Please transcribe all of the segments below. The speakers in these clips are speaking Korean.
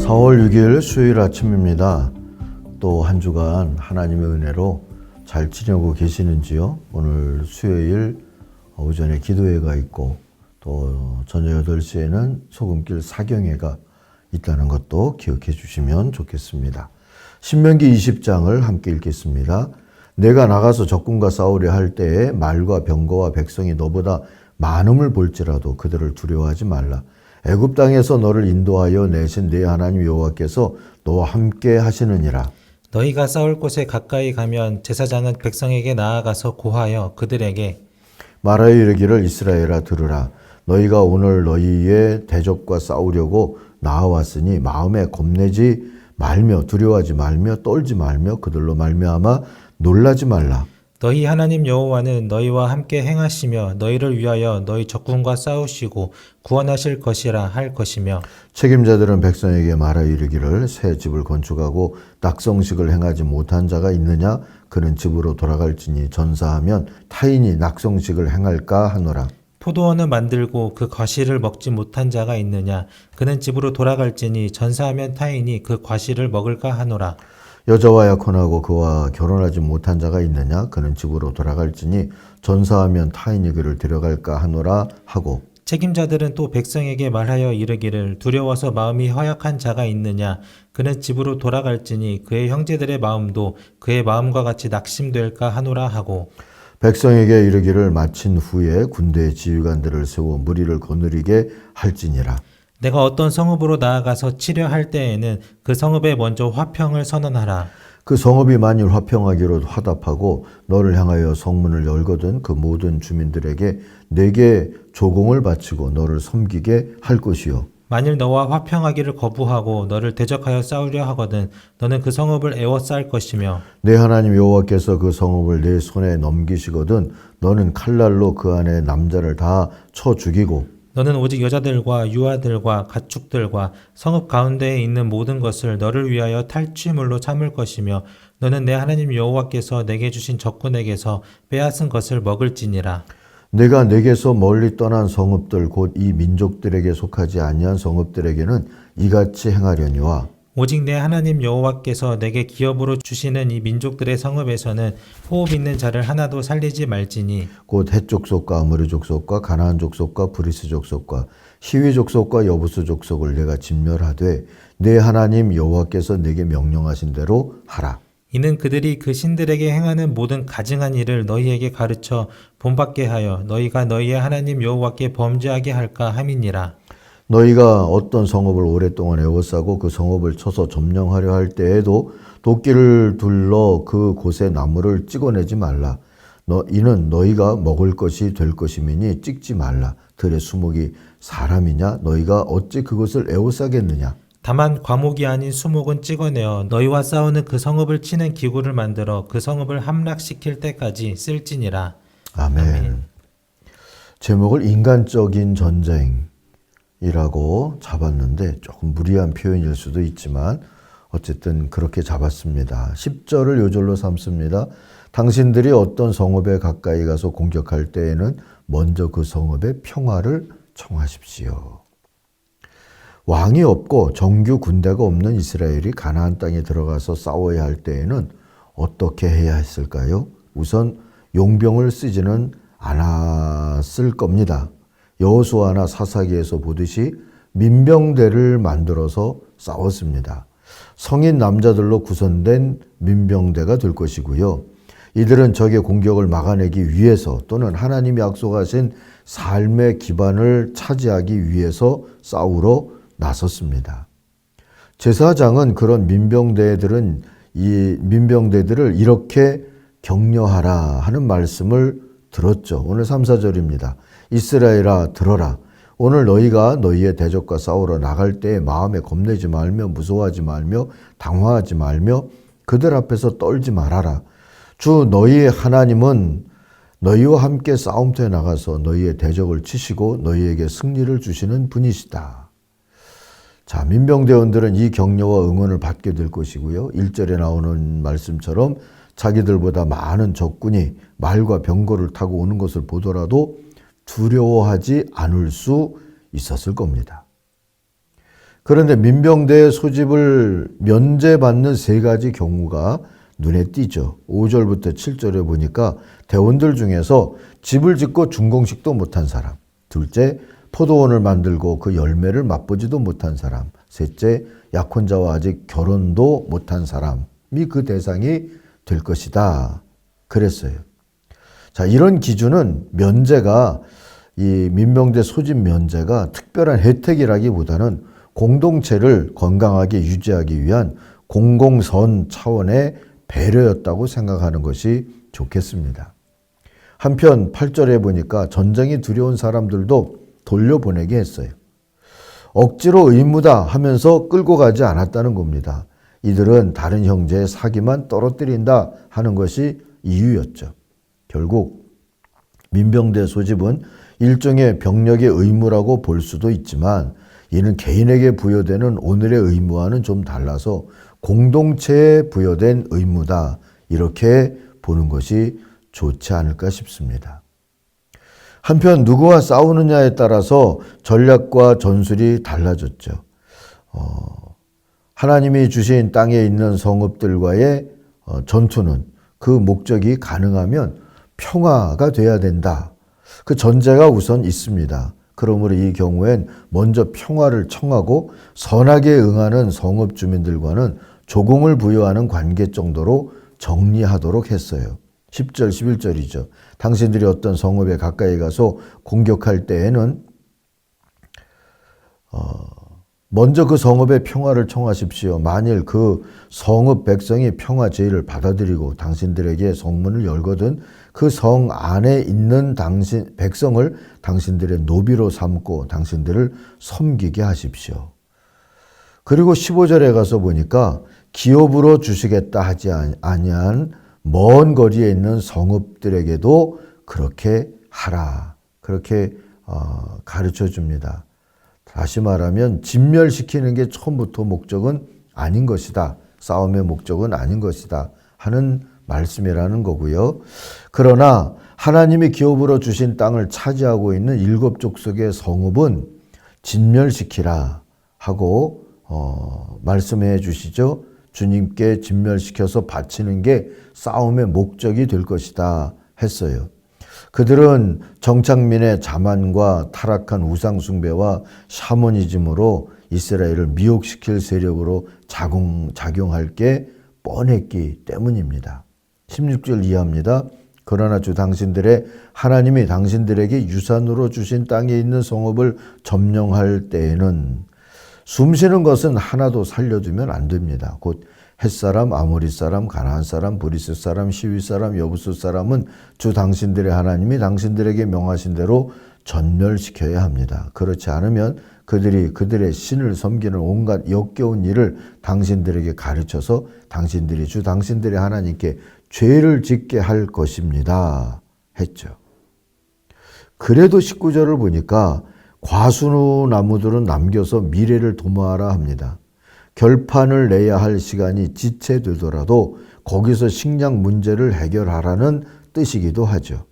4월 6일 수요일 아침입니다. 또 한 주간 하나님의 은혜로 잘 지내고 계시는지요? 오늘 수요일 오전에 기도회가 있고 또 저녁 8시에는 소금길 사경회가 있다는 것도 기억해 주시면 좋겠습니다. 신명기 20장을 함께 읽겠습니다. 내가 나가서 적군과 싸우려 할 때에 말과 병거와 백성이 너보다 많음을 볼지라도 그들을 두려워하지 말라. 애굽 땅에서 너를 인도하여 내신 네 하나님 여호와께서 너와 함께 하시느니라. 너희가 싸울 곳에 가까이 가면 제사장은 백성에게 나아가서 고하여 그들에게 말하여 이르기를 이스라엘아 들으라. 너희가 오늘 너희의 대적과 싸우려고 나아왔으니 마음에 겁내지 말며 두려워하지 말며 떨지 말며 그들로 말미암아 놀라지 말라. 너희 하나님 여호와는 너희와 함께 행하시며 너희를 위하여 너희 적군과 싸우시고 구원하실 것이라 할 것이며 책임자들은 백성에게 말하여 이르기를 새 집을 건축하고 낙성식을 행하지 못한 자가 있느냐? 그는 집으로 돌아갈지니 전사하면 타인이 낙성식을 행할까 하노라. 포도원을 만들고 그 과실을 먹지 못한 자가 있느냐? 그는 집으로 돌아갈지니 전사하면 타인이 그 과실을 먹을까 하노라. 여자와 약혼하고 그와 결혼하지 못한 자가 있느냐? 그는 집으로 돌아갈지니 전사하면 타인이 그를 데려갈까 하노라 하고 책임자들은 또 백성에게 말하여 이르기를 두려워서 마음이 허약한 자가 있느냐? 그는 집으로 돌아갈지니 그의 형제들의 마음도 그의 마음과 같이 낙심될까 하노라 하고 백성에게 이르기를 마친 후에 군대의 지휘관들을 세워 무리를 거느리게 할지니라. 내가 어떤 성읍으로 나아가서 치려할 때에는 그 성읍에 먼저 화평을 선언하라. 그 성읍이 만일 화평하기로 화답하고 너를 향하여 성문을 열거든 그 모든 주민들에게 내게 조공을 바치고 너를 섬기게 할 것이요. 만일 너와 화평하기를 거부하고 너를 대적하여 싸우려 하거든 너는 그 성읍을 에워쌀 것이며 내 하나님 여호와께서 그 성읍을 내 손에 넘기시거든 너는 칼날로 그 안에 남자를 다 쳐 죽이고 너는 오직 여자들과 유아들과 가축들과 성읍 가운데에 있는 모든 것을 너를 위하여 탈취물로 삼을 것이며 너는 내 하나님 여호와께서 내게 주신 적군에게서 빼앗은 것을 먹을지니라. 내가 내게서 멀리 떠난 성읍들 곧 이 민족들에게 속하지 아니한 성읍들에게는 이같이 행하려니와 오직 내 하나님 여호와께서 내게 기업으로 주시는 이 민족들의 성읍에서는 호흡 있는 자를 하나도 살리지 말지니 곧 헷 족속과 아모리 족속과 가나안 족속과 브리스 족속과 히위 족속과 여부스 족속을 내가 진멸하되 내 하나님 여호와께서 내게 명령하신 대로 하라. 이는 그들이 그 신들에게 행하는 모든 가증한 일을 너희에게 가르쳐 본받게 하여 너희가 너희의 하나님 여호와께 범죄하게 할까 함이니라. 너희가 어떤 성읍을 오랫동안 에워싸고 그 성읍을 쳐서 점령하려 할 때에도 도끼를 둘러 그 곳의 나무를 찍어내지 말라. 이는 너희가 먹을 것이 될 것임이니 찍지 말라. 들의 수목이 사람이냐? 너희가 어찌 그것을 에워싸겠느냐? 다만 과목이 아닌 수목은 찍어내어 너희와 싸우는 그 성읍을 치는 기구를 만들어 그 성읍을 함락시킬 때까지 쓸지니라. 아멘. 제목을 인간적인 전쟁이라고 잡았는데 조금 무리한 표현일 수도 있지만 어쨌든 그렇게 잡았습니다. 10절을 요절로 삼습니다. 당신들이 어떤 성읍에 가까이 가서 공격할 때에는 먼저 그 성읍의 평화를 청하십시오. 왕이 없고 정규 군대가 없는 이스라엘이 가나안 땅에 들어가서 싸워야 할 때에는 어떻게 해야 했을까요? 우선 용병을 쓰지는 않았을 겁니다. 여호수아나 사사기에서 보듯이 민병대를 만들어서 싸웠습니다. 성인 남자들로 구성된 민병대가 될 것이고요. 이들은 적의 공격을 막아내기 위해서 또는 하나님이 약속하신 삶의 기반을 차지하기 위해서 싸우러 나섰습니다. 제사장은 그런 민병대들을 이렇게 격려하라 하는 말씀을 들었죠. 오늘 3, 4절입니다. 이스라엘아 들어라. 오늘 너희가 너희의 대적과 싸우러 나갈 때 마음에 겁내지 말며 무서워하지 말며 당황하지 말며 그들 앞에서 떨지 말아라. 주 너희의 하나님은 너희와 함께 싸움터에 나가서 너희의 대적을 치시고 너희에게 승리를 주시는 분이시다. 자, 민병대원들은 이 격려와 응원을 받게 될 것이고요. 1절에 나오는 말씀처럼 자기들보다 많은 적군이 말과 병거를 타고 오는 것을 보더라도 두려워하지 않을 수 있었을 겁니다. 그런데 민병대의 소집을 면제받는 세 가지 경우가 눈에 띄죠. 5절부터 7절에 보니까 대원들 중에서 집을 짓고 준공식도 못한 사람, 둘째 포도원을 만들고 그 열매를 맛보지도 못한 사람, 셋째 약혼자와 아직 결혼도 못한 사람이 그 대상이 될 것이다 그랬어요. 자, 이런 기준은 면제가 이 민병대 소집 면제가 특별한 혜택이라기보다는 공동체를 건강하게 유지하기 위한 공공선 차원의 배려였다고 생각하는 것이 좋겠습니다. 한편 8절에 보니까 전쟁이 두려운 사람들도 돌려보내게 했어요. 억지로 의무다 하면서 끌고 가지 않았다는 겁니다. 이들은 다른 형제의 사기만 떨어뜨린다 하는 것이 이유였죠. 결국 민병대 소집은 일종의 병력의 의무라고 볼 수도 있지만 이는 개인에게 부여되는 오늘의 의무와는 좀 달라서 공동체에 부여된 의무다, 이렇게 보는 것이 좋지 않을까 싶습니다. 한편 누구와 싸우느냐에 따라서 전략과 전술이 달라졌죠. 하나님이 주신 땅에 있는 성읍들과의 전투는 그 목적이 가능하면 평화가 돼야 된다. 그 전제가 우선 있습니다. 그러므로 이 경우엔 먼저 평화를 청하고 선하게 응하는 성읍 주민들과는 조공을 부여하는 관계 정도로 정리하도록 했어요. 10절, 11절이죠. 당신들이 어떤 성읍에 가까이 가서 공격할 때에는 먼저 그 성읍의 평화를 청하십시오. 만일 그 성읍 백성이 평화 제의를 받아들이고 당신들에게 성문을 열거든 그 성 안에 있는 백성을 당신들의 노비로 삼고 당신들을 섬기게 하십시오. 그리고 15절에 가서 보니까 기업으로 주시겠다 하지 아니한 먼 거리에 있는 성읍들에게도 그렇게 하라. 그렇게 가르쳐 줍니다. 다시 말하면 진멸시키는 게 처음부터 목적은 아닌 것이다. 싸움의 목적은 아닌 것이다 하는 말씀이라는 거고요. 그러나 하나님이 기업으로 주신 땅을 차지하고 있는 7족속의 성읍은 진멸시키라 하고 말씀해 주시죠. 주님께 진멸시켜서 바치는 게 싸움의 목적이 될 것이다 했어요. 그들은 정착민의 자만과 타락한 우상숭배와 샤머니즘으로 이스라엘을 미혹시킬 세력으로 작용할 게 뻔했기 때문입니다. 16절 이하입니다. 그러나 주 당신들의 하나님이 당신들에게 유산으로 주신 땅에 있는 성읍을 점령할 때에는 숨쉬는 것은 하나도 살려두면 안 됩니다. 곧 헷사람, 아모리 사람, 가나안 사람, 브리스 사람, 시위 사람, 여부수 사람은 주 당신들의 하나님이 당신들에게 명하신 대로 전멸시켜야 합니다. 그렇지 않으면 그들이 그들의 신을 섬기는 온갖 역겨운 일을 당신들에게 가르쳐서 당신들이 주 당신들의 하나님께 죄를 짓게 할 것입니다 했죠. 그래도 19절을 보니까 과수나무들은 남겨서 미래를 도모하라 합니다. 결판을 내야 할 시간이 지체되더라도 거기서 식량 문제를 해결하라는 뜻이기도 하죠.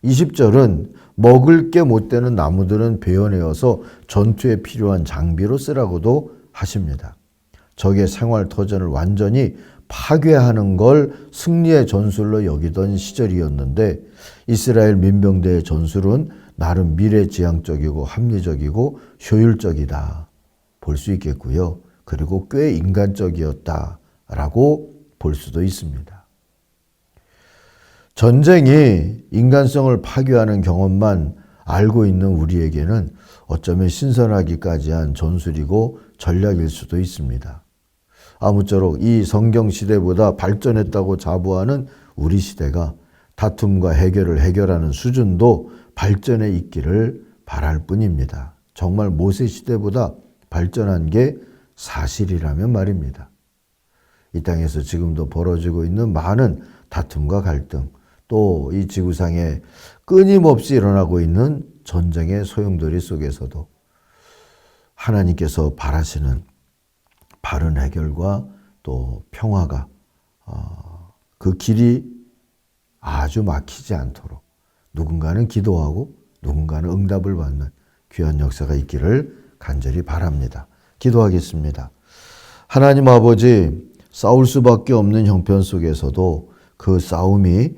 20절은 먹을 게 못 되는 나무들은 베어내어서 전투에 필요한 장비로 쓰라고도 하십니다. 적의 생활 터전을 완전히 파괴하는 걸 승리의 전술로 여기던 시절이었는데 이스라엘 민병대의 전술은 나름 미래지향적이고 합리적이고 효율적이다 볼 수 있겠고요. 그리고 꽤 인간적이었다라고 볼 수도 있습니다. 전쟁이 인간성을 파괴하는 경험만 알고 있는 우리에게는 어쩌면 신선하기까지 한 전술이고 전략일 수도 있습니다. 아무쪼록 이 성경 시대보다 발전했다고 자부하는 우리 시대가 다툼과 해결을 해결하는 수준도 발전해 있기를 바랄 뿐입니다. 정말 모세 시대보다 발전한 게 사실이라면 말입니다. 이 땅에서 지금도 벌어지고 있는 많은 다툼과 갈등, 또 이 지구상에 끊임없이 일어나고 있는 전쟁의 소용돌이 속에서도 하나님께서 바라시는 바른 해결과 또 평화가 그 길이 아주 막히지 않도록 누군가는 기도하고 누군가는 응답을 받는 귀한 역사가 있기를 간절히 바랍니다. 기도하겠습니다. 하나님 아버지, 싸울 수밖에 없는 형편 속에서도 그 싸움이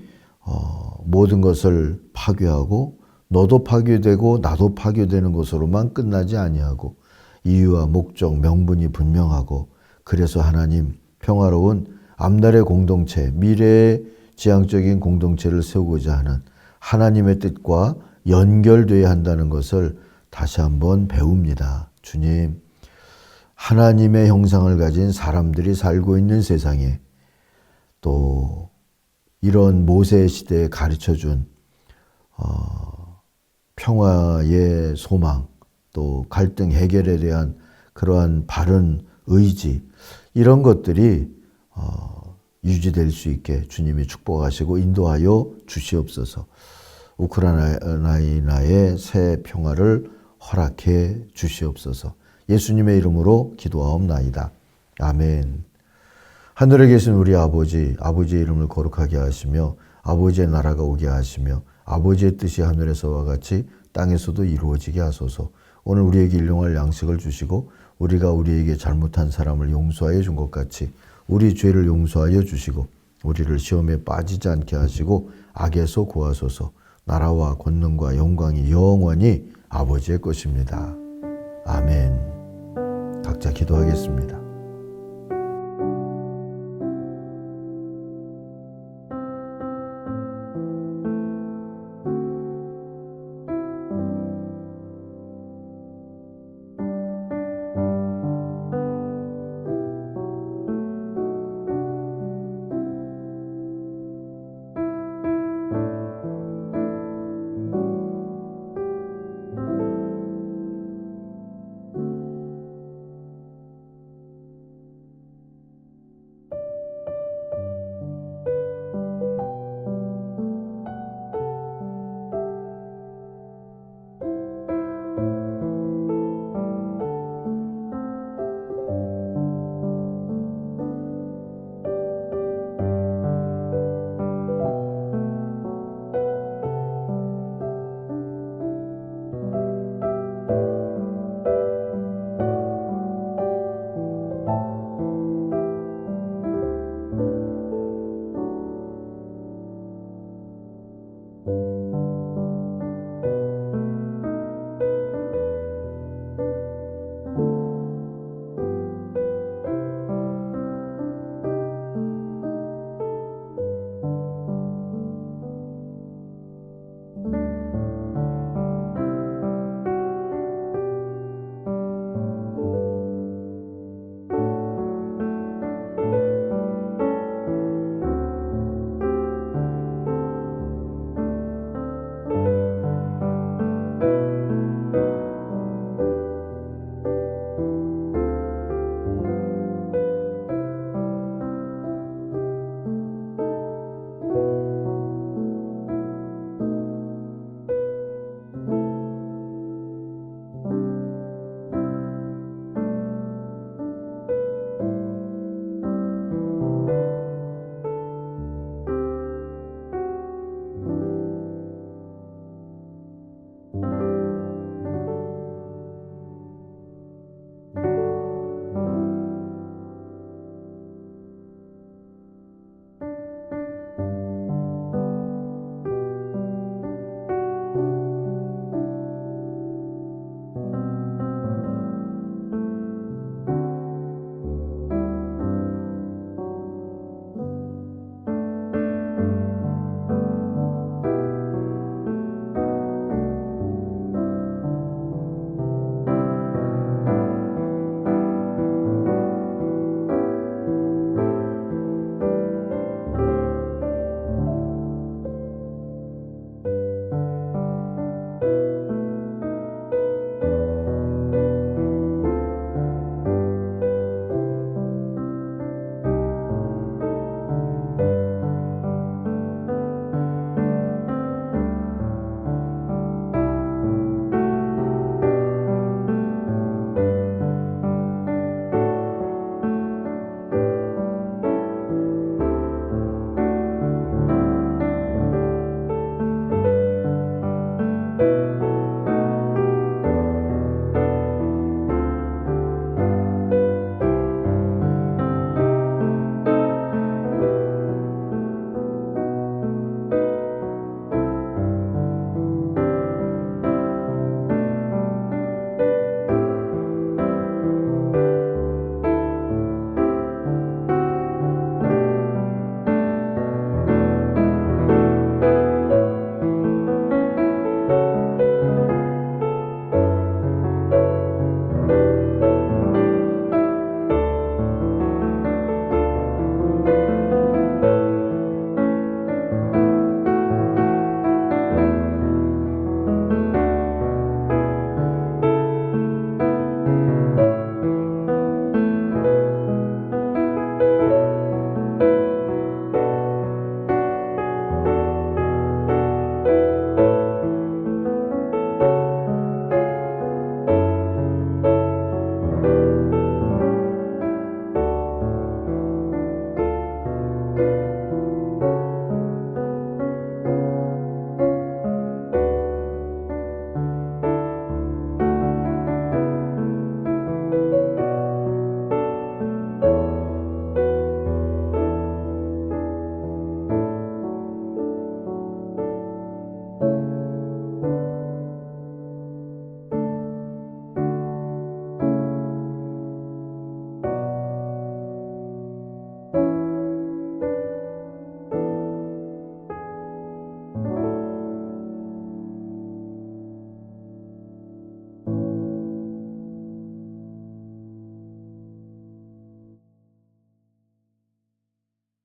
모든 것을 파괴하고 너도 파괴되고 나도 파괴되는 것으로만 끝나지 아니하고 이유와 목적, 명분이 분명하고 그래서 하나님 평화로운 앞날의 공동체, 미래의 지향적인 공동체를 세우고자 하는 하나님의 뜻과 연결되어야 한다는 것을 다시 한번 배웁니다. 주님, 하나님의 형상을 가진 사람들이 살고 있는 세상에 또 이런 모세 시대에 가르쳐준 평화의 소망, 또 갈등 해결에 대한 그러한 바른 의지, 이런 것들이 유지될 수 있게 주님이 축복하시고 인도하여 주시옵소서. 우크라이나의 새 평화를 허락해 주시옵소서. 예수님의 이름으로 기도하옵나이다. 아멘. 하늘에 계신 우리 아버지, 아버지의 이름을 거룩하게 하시며 아버지의 나라가 오게 하시며 아버지의 뜻이 하늘에서와 같이 땅에서도 이루어지게 하소서. 오늘 우리에게 일용할 양식을 주시고 우리가 우리에게 잘못한 사람을 용서하여 준 것 같이 우리 죄를 용서하여 주시고 우리를 시험에 빠지지 않게 하시고 악에서 구하소서. 나라와 권능과 영광이 영원히 아버지의 것입니다. 아멘. 각자 기도하겠습니다.